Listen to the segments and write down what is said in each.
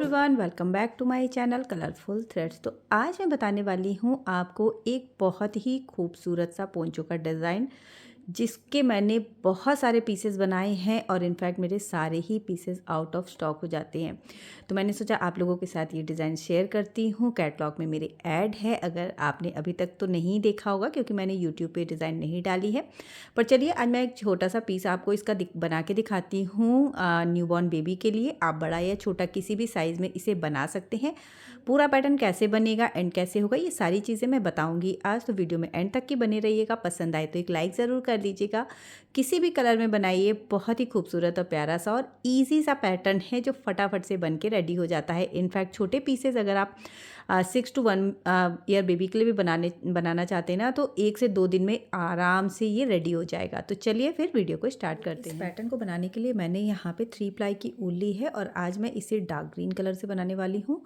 Everyone, welcome back to my channel colourful threads. तो आज मैं बताने वाली हूँ आपको एक बहुत ही खूबसूरत सा पोंचो का डिज़ाइन, जिसके मैंने बहुत सारे पीसेस बनाए हैं और इनफैक्ट मेरे सारे ही पीसेस आउट ऑफ स्टॉक हो जाते हैं। तो मैंने सोचा आप लोगों के साथ ये डिज़ाइन शेयर करती हूँ। कैटलॉग में मेरे ऐड है, अगर आपने अभी तक तो नहीं देखा होगा क्योंकि मैंने यूट्यूब पे डिज़ाइन नहीं डाली है। पर चलिए आज मैं एक छोटा सा पीस आपको इसका बना के दिखाती हूँ न्यूबॉर्न बेबी के लिए। आप बड़ा या छोटा किसी भी साइज़ में इसे बना सकते हैं। पूरा पैटर्न कैसे बनेगा, एंड कैसे होगा, ये सारी चीज़ें मैं बताऊंगी आज। तो वीडियो में एंड तक की बने रहिएगा। पसंद आए तो एक लाइक ज़रूर कर दीजिएगा। किसी भी कलर में बनाइए, बहुत ही खूबसूरत और प्यारा सा और ईजी सा पैटर्न है जो फटाफट से बन के रेडी हो जाता है। इनफैक्ट छोटे पीसेज अगर आप 6 to 1 ईयर बेबी के लिए भी बनाना चाहते हैं ना, तो 1 से 2 दिन में आराम से ये रेडी हो जाएगा। तो चलिए फिर वीडियो को स्टार्ट करते हैं। इस पैटर्न को बनाने के लिए मैंने यहाँ पे 3 प्लाई की ऊल ली है और आज मैं इसे डार्क ग्रीन कलर से बनाने वाली हूँ।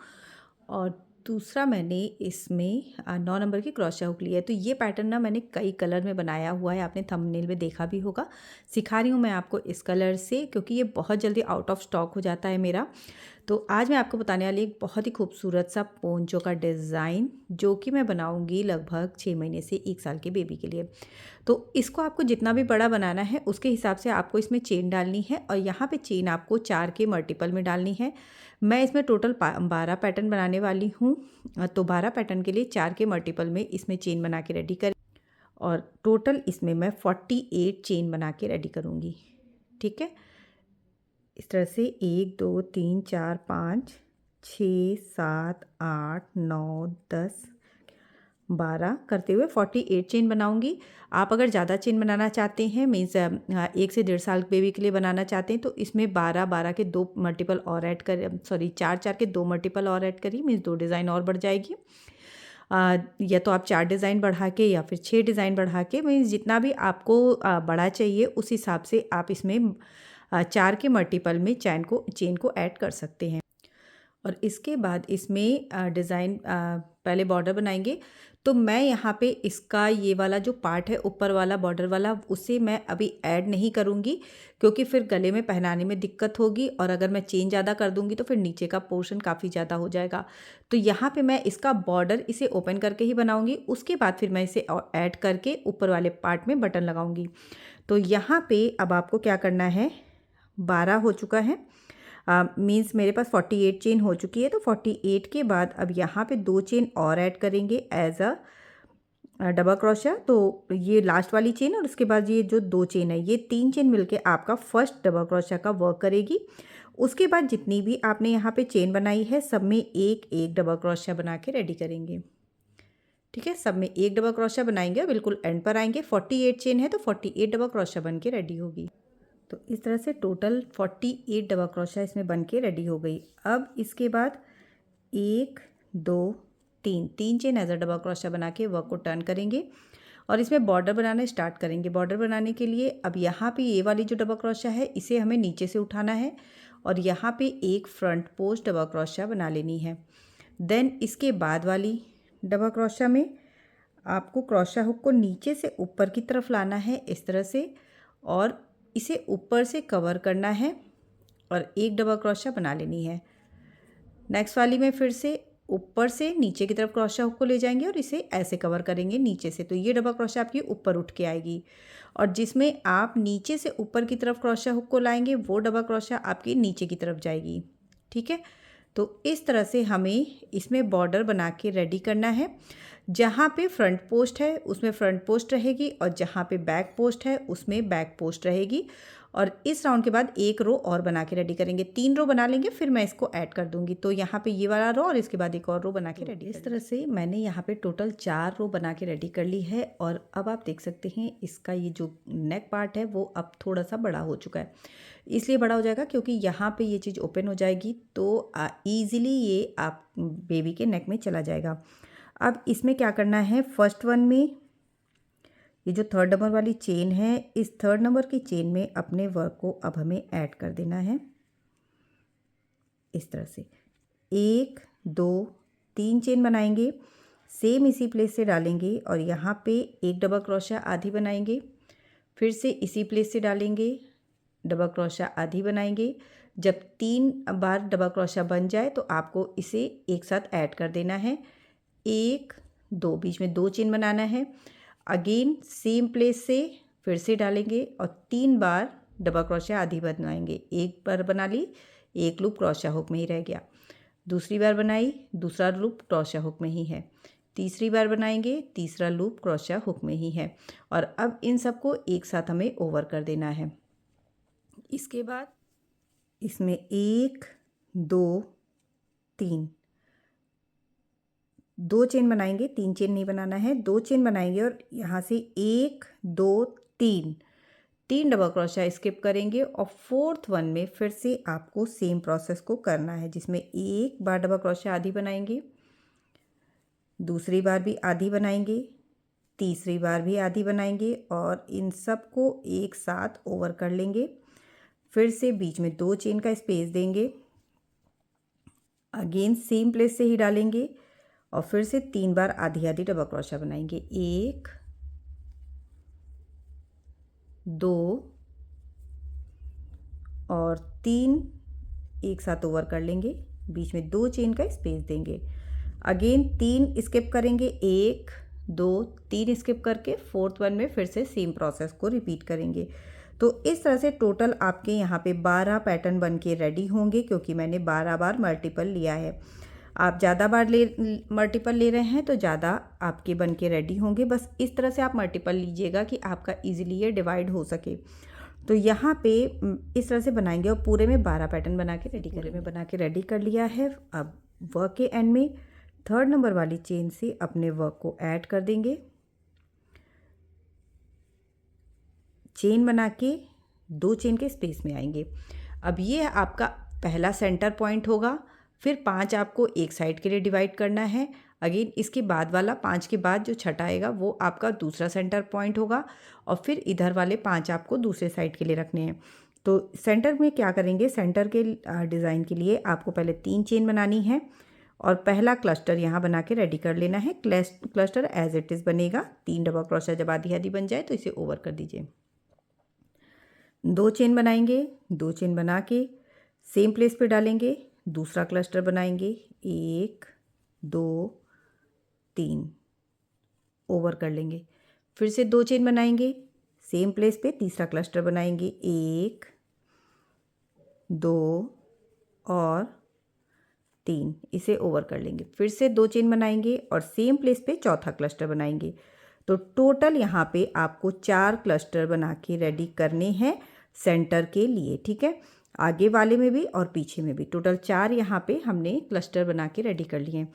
और दूसरा मैंने इसमें 9 नंबर की क्रोशा हुक ली है। तो ये पैटर्न ना मैंने कई कलर में बनाया हुआ है, आपने थंबनेल में देखा भी होगा। सिखा रही हूँ मैं आपको इस कलर से क्योंकि ये बहुत जल्दी आउट ऑफ स्टॉक हो जाता है मेरा। तो आज मैं आपको बताने वाली एक बहुत ही खूबसूरत सा पोंचो का डिज़ाइन, जो कि मैं बनाऊंगी लगभग 6 महीने से 1 साल के बेबी के लिए। तो इसको आपको जितना भी बड़ा बनाना है उसके हिसाब से आपको इसमें चेन डालनी है और यहाँ पे चेन आपको 4 के मल्टीपल में डालनी है। मैं इसमें टोटल 12 पैटर्न बनाने वाली हूँ। तो 12 पैटर्न के लिए 4 के मल्टीपल में इसमें चेन बना के रेडी कर, और टोटल इसमें मैं 48 चेन बना के रेडी करूँगी। ठीक है, इस तरह से 1 2 3 4 5 6 7 8 9 10 12 करते हुए 48 चेन बनाऊंगी। आप अगर ज़्यादा चेन बनाना चाहते हैं, मीन्स 1 से 1.5 साल बेबी के लिए बनाना चाहते हैं, तो इसमें 12 के 2 मल्टीपल और ऐड कर, सॉरी 4 के 2 मल्टीपल और ऐड करिए, मीन्स 2 डिज़ाइन और बढ़ जाएगी। या तो आप 4 डिज़ाइन बढ़ा के या फिर 6 डिज़ाइन बढ़ा के, मीन्स जितना भी आपको बड़ा चाहिए उस हिसाब से आप इसमें 4 के मल्टीपल में चेन को ऐड कर सकते हैं। और इसके बाद इसमें डिज़ाइन पहले बॉर्डर बनाएंगे। तो मैं यहाँ पे इसका ये वाला जो पार्ट है ऊपर वाला बॉर्डर वाला, उसे मैं अभी ऐड नहीं करूँगी क्योंकि फिर गले में पहनाने में दिक्कत होगी, और अगर मैं चेन ज़्यादा कर दूँगी तो फिर नीचे का पोर्शन काफ़ी ज़्यादा हो जाएगा। तो यहाँ पे मैं इसका बॉर्डर इसे ओपन करके ही बनाऊँगी। उसके बाद फिर मैं इसे ऐड करके ऊपर वाले पार्ट में बटन लगाऊँगी। तो यहाँ पे अब आपको क्या करना है, 12 हो चुका है, मीन्स मेरे पास 48 चेन हो चुकी है। तो 48 के बाद अब यहाँ पे 2 चेन और ऐड करेंगे एज अ डबल क्रोशा। तो ये लास्ट वाली चेन और उसके बाद ये जो 2 चेन है, ये 3 चेन मिलके आपका फर्स्ट डबल क्रोशा का वर्क करेगी। उसके बाद जितनी भी आपने यहाँ पे चेन बनाई है, सब में एक एक डबल क्रोशा बना के रेडी करेंगे। ठीक है, सब में एक डबल क्रोशा बनाएंगे, बिल्कुल एंड पर आएंगे। 48 चेन है तो 48 डबल क्रोशा बन के रेडी होगी। तो इस तरह से टोटल 48 डबल क्रोशा इसमें बन के रेडी हो गई। अब इसके बाद 1 2 3 chain as a double crochet बना के वर्क को टर्न करेंगे और इसमें बॉर्डर बनाना स्टार्ट करेंगे। बॉर्डर बनाने के लिए अब यहाँ पे ये वाली जो डबल क्रोशा है, इसे हमें नीचे से उठाना है और यहाँ पे एक फ्रंट पोस्ट डबल क्रोशा बना लेनी है। देन इसके बाद वाली डबल क्रोशा में आपको क्रोशा हुक को नीचे से ऊपर की तरफ लाना है इस तरह से, और इसे ऊपर से कवर करना है और एक डबल क्रोशा बना लेनी है। नेक्स्ट वाली में फिर से ऊपर से नीचे की तरफ क्रोशा हुक को ले जाएंगे और इसे ऐसे कवर करेंगे नीचे से। तो ये डबल क्रोशा आपकी ऊपर उठ के आएगी, और जिसमें आप नीचे से ऊपर की तरफ क्रोशा हुक को लाएंगे वो डबल क्रोशा आपकी नीचे की तरफ जाएगी। ठीक है, तो इस तरह से हमें इसमें बॉर्डर बना के रेडी करना है। जहाँ पे फ्रंट पोस्ट है उसमें फ्रंट पोस्ट रहेगी और जहाँ पे बैक पोस्ट है उसमें बैक पोस्ट रहेगी। और इस राउंड के बाद एक रो और बना के रेडी करेंगे, 3 रो बना लेंगे, फिर मैं इसको ऐड कर दूंगी। तो यहाँ पे ये वाला रो और इसके बाद एक और रो बना के रेडी। इस तरह से मैंने यहाँ पे टोटल 4 रो बना के रेडी कर ली है। और अब आप देख सकते हैं इसका ये जो नेक पार्ट है वो अब थोड़ा सा बड़ा हो चुका है। इसलिए बड़ा हो जाएगा क्योंकि यहाँ पे ये चीज़ ओपन हो जाएगी तो ईजिली ये आप बेबी के नेक में चला जाएगा। अब इसमें क्या करना है, फर्स्ट वन में ये जो 3rd नंबर वाली चेन है, इस 3rd नंबर की चेन में अपने वर्क को अब हमें ऐड कर देना है इस तरह से। 1 2 3 चेन बनाएंगे, सेम इसी प्लेस से डालेंगे और यहाँ पे एक डबल क्रोशा आधी बनाएंगे, फिर से इसी प्लेस से डालेंगे, डबल क्रोशा आधी बनाएंगे, जब 3 बार डबल क्रोशिया बन जाए तो आपको इसे एक साथ ऐड कर देना है। 1 2 बीच में 2 चेन बनाना है। अगेन सेम प्लेस से फिर से डालेंगे और 3 बार डबल क्रोशिया आधी बनाएंगे। एक बार बना ली, एक लूप क्रोशिया हुक में ही रह गया। दूसरी बार बनाई, दूसरा लूप क्रोशिया हुक में ही है। तीसरी बार बनाएंगे, तीसरा लूप क्रोशिया हुक में ही है। और अब इन सबको एक साथ हमें ओवर कर देना है। इसके बाद इसमें 1 2 3 2 चेन बनाएंगे, 3 चेन नहीं बनाना है, 2 चेन बनाएंगे और यहाँ से 1 2 3 डबल क्रोशिया स्किप करेंगे और फोर्थ वन में फिर से आपको सेम प्रोसेस को करना है, जिसमें एक बार डबल क्रोशिया आधी बनाएंगे, दूसरी बार भी आधी बनाएंगे, तीसरी बार भी आधी बनाएंगे और इन सब को एक साथ ओवर कर लेंगे। फिर से बीच में 2 चेन का स्पेस देंगे, अगेन सेम प्लेस से ही डालेंगे और फिर से 3 बार आधी आधी डबल क्रोशिया बनाएंगे। 1 2 और 3 एक साथ ओवर कर लेंगे, बीच में 2 चेन का स्पेस देंगे। अगेन 3 स्किप करेंगे, 1 2 3 स्किप करके फोर्थ वन में फिर से सेम प्रोसेस को रिपीट करेंगे। तो इस तरह से टोटल आपके यहाँ पे 12 पैटर्न बन के रेडी होंगे, क्योंकि मैंने 12 बार मल्टीपल लिया है। आप ज़्यादा बार मल्टीपल ले रहे हैं तो ज़्यादा आपके बन के रेडी होंगे। बस इस तरह से आप मल्टीपल लीजिएगा कि आपका ईजिली ये डिवाइड हो सके। तो यहाँ पे इस तरह से बनाएंगे और पूरे में 12 पैटर्न बना के रेडी कर लिया है। अब वर्क के एंड में 3rd नंबर वाली चेन से अपने वर्क को ऐड कर देंगे, चेन बना के 2 चेन के स्पेस में आएंगे। अब ये आपका पहला सेंटर पॉइंट होगा। फिर 5 आपको एक साइड के लिए डिवाइड करना है। अगेन इसके बाद वाला 5 के बाद जो छठा आएगा वो आपका दूसरा सेंटर पॉइंट होगा और फिर इधर वाले 5 आपको दूसरे साइड के लिए रखने हैं। तो सेंटर में क्या करेंगे, सेंटर के डिज़ाइन के लिए आपको पहले 3 चेन बनानी है और पहला क्लस्टर यहाँ बना के रेडी कर लेना है। क्लस्टर एज इट इज़ बनेगा। 3 डबल क्रोशिया जब आधी आधी बन जाए तो इसे ओवर कर दीजिए। 2 चेन बनाएंगे, 2 चेन बना के सेम प्लेस पे डालेंगे, दूसरा क्लस्टर बनाएंगे, 1 2 3 ओवर कर लेंगे। फिर से 2 चेन बनाएंगे, सेम प्लेस पे तीसरा क्लस्टर बनाएंगे, 1 2 और 3 इसे ओवर कर लेंगे। फिर से 2 चेन बनाएंगे और सेम प्लेस पे चौथा क्लस्टर बनाएंगे। तो टोटल यहाँ पे आपको 4 क्लस्टर बना के रेडी करने हैं सेंटर के लिए, ठीक है। आगे वाले में भी और पीछे में भी टोटल 4 यहाँ पे हमने क्लस्टर बना के रेडी कर लिए हैं।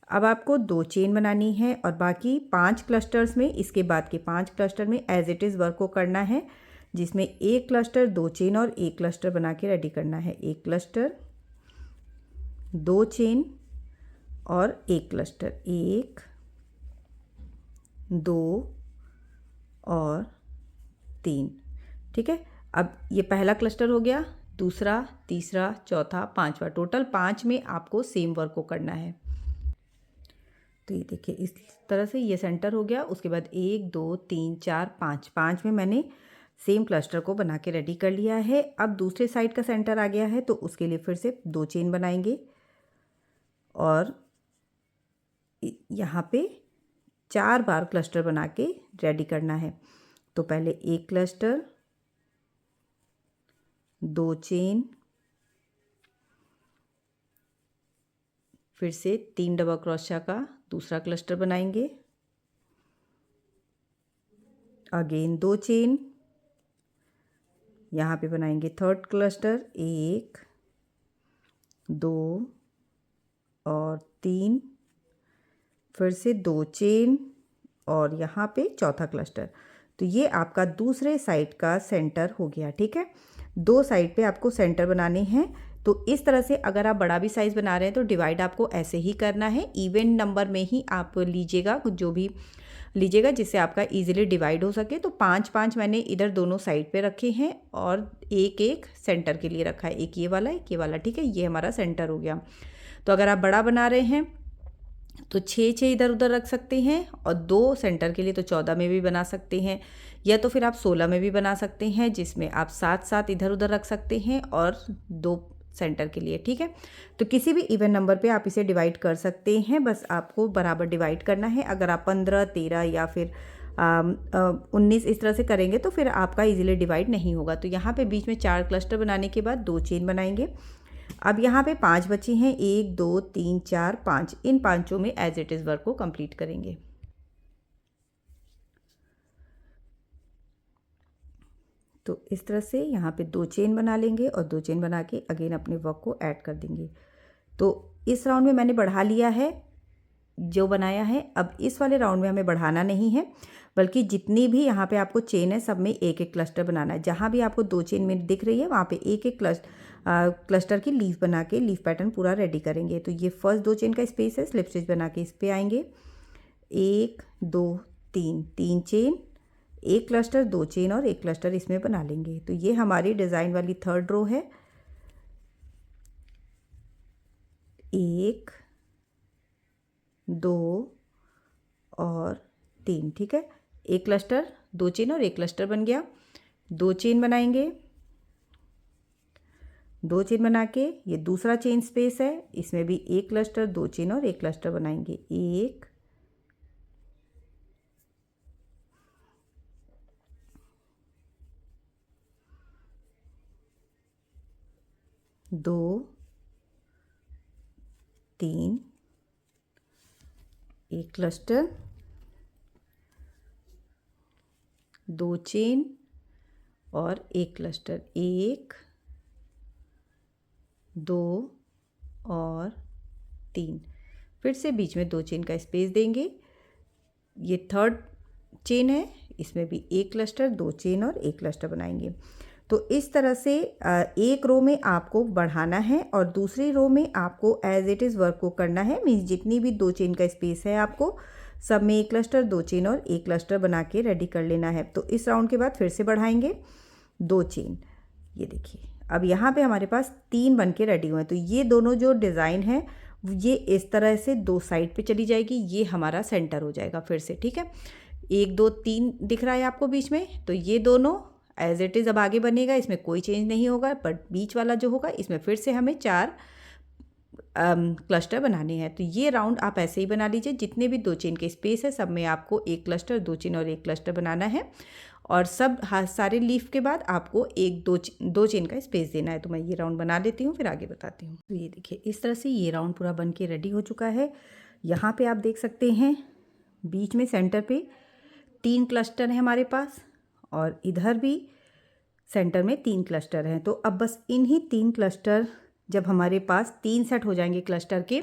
अब आपको 2 चेन बनानी है और बाकी 5 क्लस्टर्स में, इसके बाद के 5 क्लस्टर में एज इट इज़ वर्क को करना है, जिसमें एक क्लस्टर 2 चेन और एक क्लस्टर बना के रेडी करना है। एक क्लस्टर 2 चेन और एक क्लस्टर, 1 2 और 3, ठीक है। अब ये पहला क्लस्टर हो गया, दूसरा, तीसरा, चौथा, पांचवा, टोटल 5 में आपको सेम वर्क को करना है। तो ये देखिए इस तरह से ये सेंटर हो गया। उसके बाद 1 2 3 4 5 में मैंने सेम क्लस्टर को बना के रेडी कर लिया है। अब दूसरे साइड का सेंटर आ गया है तो उसके लिए फिर से 2 चेन बनाएंगे और यहाँ पे 4 बार क्लस्टर बना के रेडी करना है। तो पहले एक क्लस्टर, 2 चेन, फिर से 3 डबल क्रोशिया का दूसरा क्लस्टर बनाएंगे, अगेन 2 चेन, यहाँ पे बनाएंगे 3rd क्लस्टर, 1 2 और 3, फिर से 2 चेन और यहाँ पे चौथा क्लस्टर। तो ये आपका दूसरे साइड का सेंटर हो गया, ठीक है। 2 साइड पे आपको सेंटर बनाने हैं। तो इस तरह से अगर आप बड़ा भी साइज़ बना रहे हैं तो डिवाइड आपको ऐसे ही करना है। इवन नंबर में ही आप लीजिएगा, जो भी लीजिएगा जिससे आपका इजीली डिवाइड हो सके। तो 5 मैंने इधर दोनों साइड पे रखे हैं और एक सेंटर के लिए रखा है, एक ये वाला, ठीक है। ये हमारा सेंटर हो गया। तो अगर आप बड़ा बना रहे हैं तो 6 इधर उधर रख सकते हैं, और 2 सेंटर के लिए तो 14 में भी बना सकते हैं, या तो फिर आप 16 में भी बना सकते हैं, जिसमें आप 7 इधर उधर रख सकते हैं और 2 सेंटर के लिए। ठीक है, तो किसी भी इवन नंबर पे आप इसे डिवाइड कर सकते हैं, बस आपको बराबर डिवाइड करना है। अगर आप 15, 13 या फिर 19 इस तरह से करेंगे तो फिर आपका इजीली डिवाइड नहीं होगा। तो यहाँ पे बीच में 4 क्लस्टर बनाने के बाद 2 चेन बनाएंगे। अब यहाँ पे 5 बची हैं, 1 2 3 4 5। इन पांचों में एज इट इज़ वर्क को कंप्लीट करेंगे। तो इस तरह से यहाँ पे 2 चेन बना लेंगे और 2 चेन बना के अगेन अपने वर्क को ऐड कर देंगे। तो इस राउंड में मैंने बढ़ा लिया है जो बनाया है। अब इस वाले राउंड में हमें बढ़ाना नहीं है, बल्कि जितनी भी यहाँ पे आपको चेन है सब में एक एक क्लस्टर बनाना है। जहाँ भी आपको 2 चेन में दिख रही है वहाँ पे एक एक क्लस्टर की लीफ बना के लीफ पैटर्न पूरा रेडी करेंगे। तो ये फर्स्ट 2 चेन का स्पेस है, स्लिप स्टिच बना के इस पर आएंगे। 1 2 3 3 चेन, एक क्लस्टर, 2 चेन और एक क्लस्टर इसमें बना लेंगे। तो ये हमारी डिज़ाइन वाली थर्ड रो है। 1 2 और 3। ठीक है, एक क्लस्टर, 2 चेन और एक क्लस्टर बन गया। 2 चेन बनाएंगे, 2 चेन बना के ये दूसरा चेन स्पेस है, इसमें भी एक क्लस्टर, 2 चेन और एक क्लस्टर बनाएंगे। 1 2 3, एक क्लस्टर, 2 चेन और एक क्लस्टर। 1 2 और 3। फिर से बीच में 2 चेन का स्पेस देंगे। ये थर्ड चेन है, इसमें भी एक क्लस्टर, 2 चेन और एक क्लस्टर बनाएंगे। तो इस तरह से एक रो में आपको बढ़ाना है और दूसरी रो में आपको एज इट इज़ वर्क को करना है। मीन्स जितनी भी 2 चेन का स्पेस है आपको सब में एक क्लस्टर, 2 चेन और एक क्लस्टर बना के रेडी कर लेना है। तो इस राउंड के बाद फिर से बढ़ाएंगे 2 चेन। ये देखिए, अब यहाँ पे हमारे पास 3 बन के रेडी हुए हैं। तो ये दोनों जो डिज़ाइन है ये इस तरह से 2 साइड पे चली जाएगी, ये हमारा सेंटर हो जाएगा फिर से। ठीक है, 1 2 3 दिख रहा है आपको बीच में, तो ये दोनों एज इट इज़ अब आगे बनेगा, इसमें कोई चेंज नहीं होगा। बट बीच वाला जो होगा इसमें फिर से हमें 4 क्लस्टर बनाने हैं। तो ये राउंड आप ऐसे ही बना लीजिए, जितने भी 2 चेन के स्पेस है सब में आपको एक क्लस्टर, 2 चेन और एक क्लस्टर बनाना है। और सब सारे लीफ के बाद आपको एक दो चेन का स्पेस देना है। तो मैं ये राउंड बना लेती हूँ, फिर आगे बताती हूँ। तो ये देखिए, इस तरह से ये राउंड पूरा बन के रेडी हो चुका है। यहाँ पे आप देख सकते हैं बीच में सेंटर पे 3 क्लस्टर हैं हमारे पास, और इधर भी सेंटर में 3 क्लस्टर हैं। तो अब बस इन्हीं 3 क्लस्टर, जब हमारे पास 3 सेट हो जाएंगे क्लस्टर के,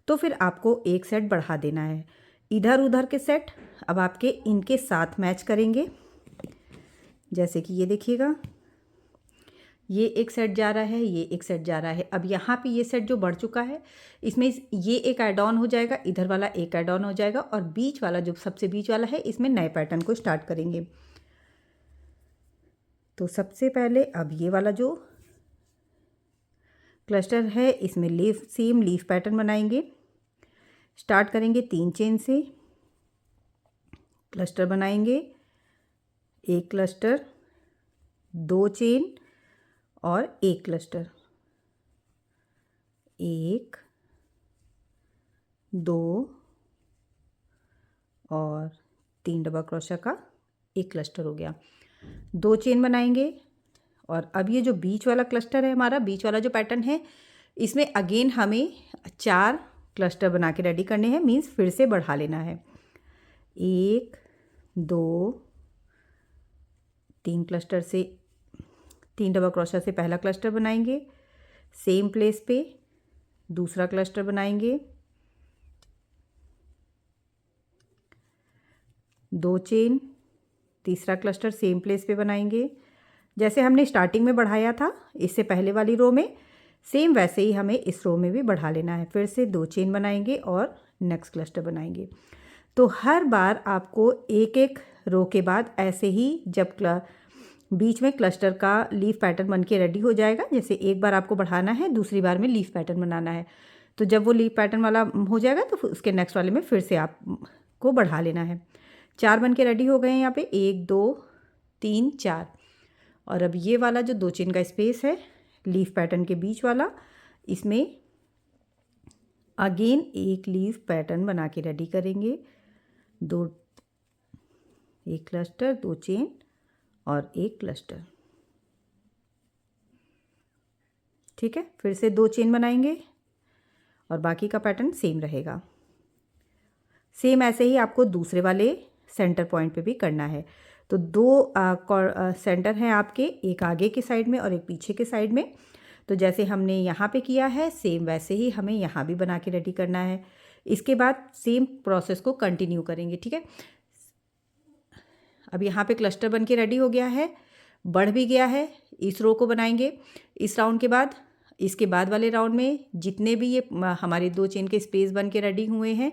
तो फिर आपको एक सेट बढ़ा देना है। इधर उधर के सेट अब आपके इनके साथ मैच करेंगे। जैसे कि ये देखिएगा, ये एक सेट जा रहा है, ये एक सेट जा रहा है। अब यहाँ पे ये सेट जो बढ़ चुका है, इसमें ये एक ऐड ऑन हो जाएगा, इधर वाला एक ऐड ऑन हो जाएगा, और बीच वाला जो सबसे बीच वाला है इसमें नए पैटर्न को स्टार्ट करेंगे। तो सबसे पहले अब ये वाला जो क्लस्टर है इसमें सेम लीफ पैटर्न बनाएंगे। स्टार्ट करेंगे 3 चेन से, क्लस्टर बनाएंगे, एक क्लस्टर, 2 चेन और एक क्लस्टर, 1 2 और 3 डबल क्रोशा का एक क्लस्टर हो गया। 2 चेन बनाएंगे, और अब ये जो बीच वाला क्लस्टर है हमारा, बीच वाला जो पैटर्न है, इसमें अगेन हमें 4 क्लस्टर बना के रेडी करने हैं। मीन्स फिर से बढ़ा लेना है। 1 2 3 क्लस्टर से 3 डबल क्रोशा से पहला क्लस्टर बनाएंगे, सेम प्लेस पे दूसरा क्लस्टर बनाएंगे, 2 चेन, तीसरा क्लस्टर सेम प्लेस पे बनाएंगे। जैसे हमने स्टार्टिंग में बढ़ाया था इससे पहले वाली रो में, सेम वैसे ही हमें इस रो में भी बढ़ा लेना है। फिर से 2 चेन बनाएंगे और नेक्स्ट क्लस्टर बनाएंगे। तो हर बार आपको एक एक रो के बाद ऐसे ही, जब बीच में क्लस्टर का लीफ पैटर्न बन के रेडी हो जाएगा, जैसे एक बार आपको बढ़ाना है, दूसरी बार में लीफ पैटर्न बनाना है, तो जब वो लीफ पैटर्न वाला हो जाएगा तो उसके नेक्स्ट वाले में फिर से आपको बढ़ा लेना है। 4 बन के रेडी हो गए हैं यहाँ पे, 1 2 3 4। और अब ये वाला जो 2 चेन का स्पेस है लीफ पैटर्न के बीच वाला, इसमें अगेन एक लीफ पैटर्न बना के रेडी करेंगे। 2 एक क्लस्टर, 2 चेन और एक क्लस्टर। ठीक है, फिर से 2 चेन बनाएंगे और बाकी का पैटर्न सेम रहेगा। सेम ऐसे ही आपको दूसरे वाले सेंटर पॉइंट पे भी करना है। तो 2 सेंटर हैं आपके, एक आगे के साइड में और एक पीछे के साइड में। तो जैसे हमने यहाँ पे किया है सेम वैसे ही हमें यहाँ भी बना के रेडी करना है। इसके बाद सेम प्रोसेस को कंटिन्यू करेंगे। ठीक है, अब यहाँ पे क्लस्टर बन के रेडी हो गया है, बढ़ भी गया है। इस रो को बनाएंगे इस राउंड के बाद। इसके बाद वाले राउंड में जितने भी ये हमारे 2 चेन के स्पेस बन के रेडी हुए हैं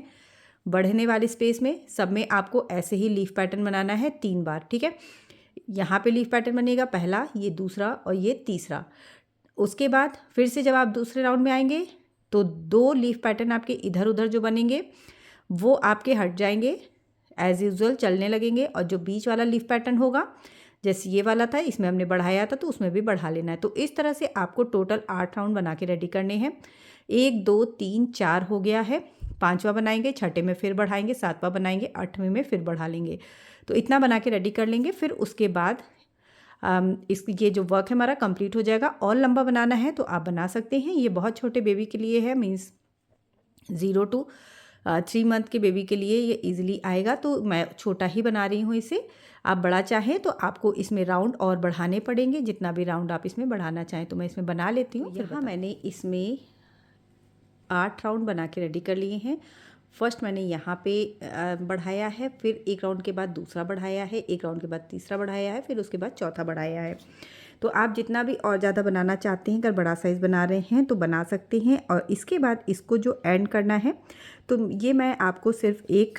बढ़ने वाले स्पेस में, सब में आपको ऐसे ही लीफ पैटर्न बनाना है 3 बार। ठीक है, यहाँ पे लीफ पैटर्न बनेगा पहला, ये दूसरा और ये तीसरा। उसके बाद फिर से जब आप दूसरे राउंड में आएंगे तो 2 लीफ पैटर्न आपके इधर उधर जो बनेंगे वो आपके हट जाएंगे, एज़ यूजुअल चलने लगेंगे। और जो बीच वाला लीफ पैटर्न होगा, जैसे ये वाला था इसमें हमने बढ़ाया था तो उसमें भी बढ़ा लेना है। तो इस तरह से आपको टोटल 8 राउंड बना के रेडी करने हैं। 1 2 3 4 हो गया है, 5वां बनाएंगे, 6ठे में फिर बढ़ाएंगे, 7वां बनाएंगे, 8वें में फिर बढ़ा लेंगे। तो इतना बना के रेडी कर लेंगे। फिर उसके बाद ये जो वर्क है हमारा कंप्लीट हो जाएगा। और लंबा बनाना है तो आप बना सकते हैं, ये बहुत छोटे बेबी के लिए है, मीन्स 0 to 3 मंथ के बेबी के लिए ये इजीली आएगा। तो मैं छोटा ही बना रही हूँ इसे। आप बड़ा चाहें तो आपको इसमें राउंड और बढ़ाने पड़ेंगे, जितना भी राउंड आप इसमें बढ़ाना चाहें। तो मैं इसमें बना लेती हूँ। यहाँ मैंने इसमें 8 राउंड बना के रेडी कर लिए हैं। फर्स्ट मैंने यहाँ पे बढ़ाया है, फिर एक राउंड के बाद दूसरा बढ़ाया है, एक राउंड के बाद तीसरा बढ़ाया है, फिर उसके बाद चौथा बढ़ाया है। तो आप जितना भी और ज़्यादा बनाना चाहते हैं, अगर बड़ा साइज़ बना रहे हैं तो बना सकते हैं। और इसके बाद इसको जो एंड करना है, तो ये मैं आपको सिर्फ एक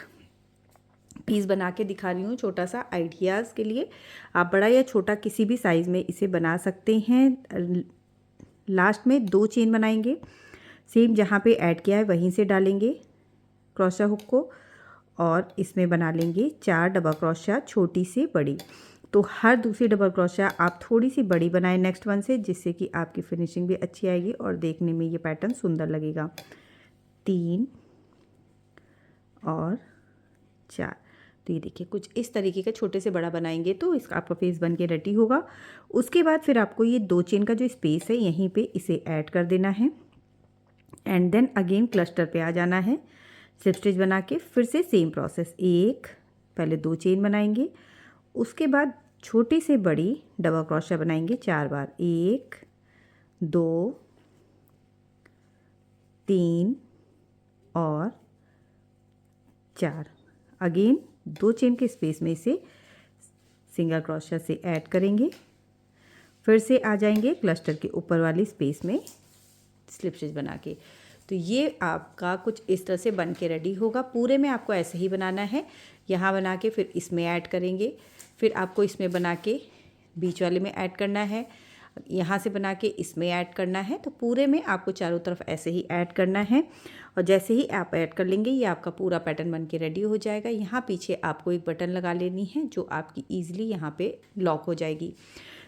पीस बना के दिखा रही हूँ, छोटा सा आइडियाज़ के लिए। आप बड़ा या छोटा किसी भी साइज़ में इसे बना सकते हैं। लास्ट में 2 चेन बनाएंगे, सेम जहाँ पे ऐड किया है वहीं से डालेंगे क्रोशा हुक को, और इसमें बना लेंगे 4 डबल क्रोशा, छोटी से बड़ी। तो हर दूसरी डबल क्रोशा आप थोड़ी सी बड़ी बनाएं नेक्स्ट वन से, जिससे कि आपकी फिनिशिंग भी अच्छी आएगी और देखने में ये पैटर्न सुंदर लगेगा। 3 और 4। तो ये देखिए कुछ इस तरीके का छोटे से बड़ा बनाएंगे तो इसका आपका फेस बन के रेडी होगा। उसके बाद फिर आपको ये 2 चेन का जो स्पेस है यहीं पे इसे ऐड कर देना है, एंड देन अगेन क्लस्टर पे आ जाना है, स्लिप स्टिच बना के फिर से सेम प्रोसेस। पहले 2 चेन बनाएंगे, उसके बाद छोटी से बड़ी डबल क्रोशा बनाएंगे 4 बार। 1 2 3 और 4। अगेन 2 चेन के स्पेस में इसे सिंगल क्रोशा से ऐड करेंगे, फिर से आ जाएंगे क्लस्टर के ऊपर वाली स्पेस में स्लिप स्टिच बना के। तो ये आपका कुछ इस तरह से बन के रेडी होगा। पूरे में आपको ऐसे ही बनाना है, यहाँ बना के फिर इसमें ऐड करेंगे, फिर आपको इसमें बना के बीच वाले में ऐड करना है, यहाँ से बना के इसमें ऐड करना है। तो पूरे में आपको चारों तरफ ऐसे ही ऐड करना है, और जैसे ही आप ऐड कर लेंगे ये आपका पूरा पैटर्न बन के रेडी हो जाएगा। यहाँ पीछे आपको एक बटन लगा लेनी है जो आपकी ईजिली यहाँ पे लॉक हो जाएगी।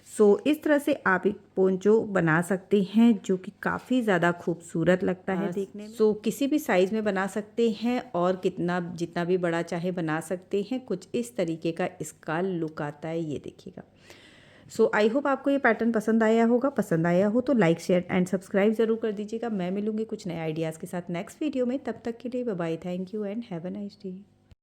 सो इस तरह से आप एक पोंचो बना सकते हैं जो कि काफ़ी ज़्यादा खूबसूरत लगता है देखने में। सो किसी भी साइज़ में बना सकते हैं और जितना भी बड़ा चाहे बना सकते हैं। कुछ इस तरीके का इसका लुक आता है, ये देखिएगा। सो आई होप आपको ये पैटर्न पसंद आया होगा। पसंद आया हो तो लाइक शेयर एंड सब्सक्राइब ज़रूर कर दीजिएगा। मैं मिलूँगी कुछ नए आइडियाज़ के साथ नेक्स्ट वीडियो में। तब तक के लिए bye bye, thank you and have a nice day.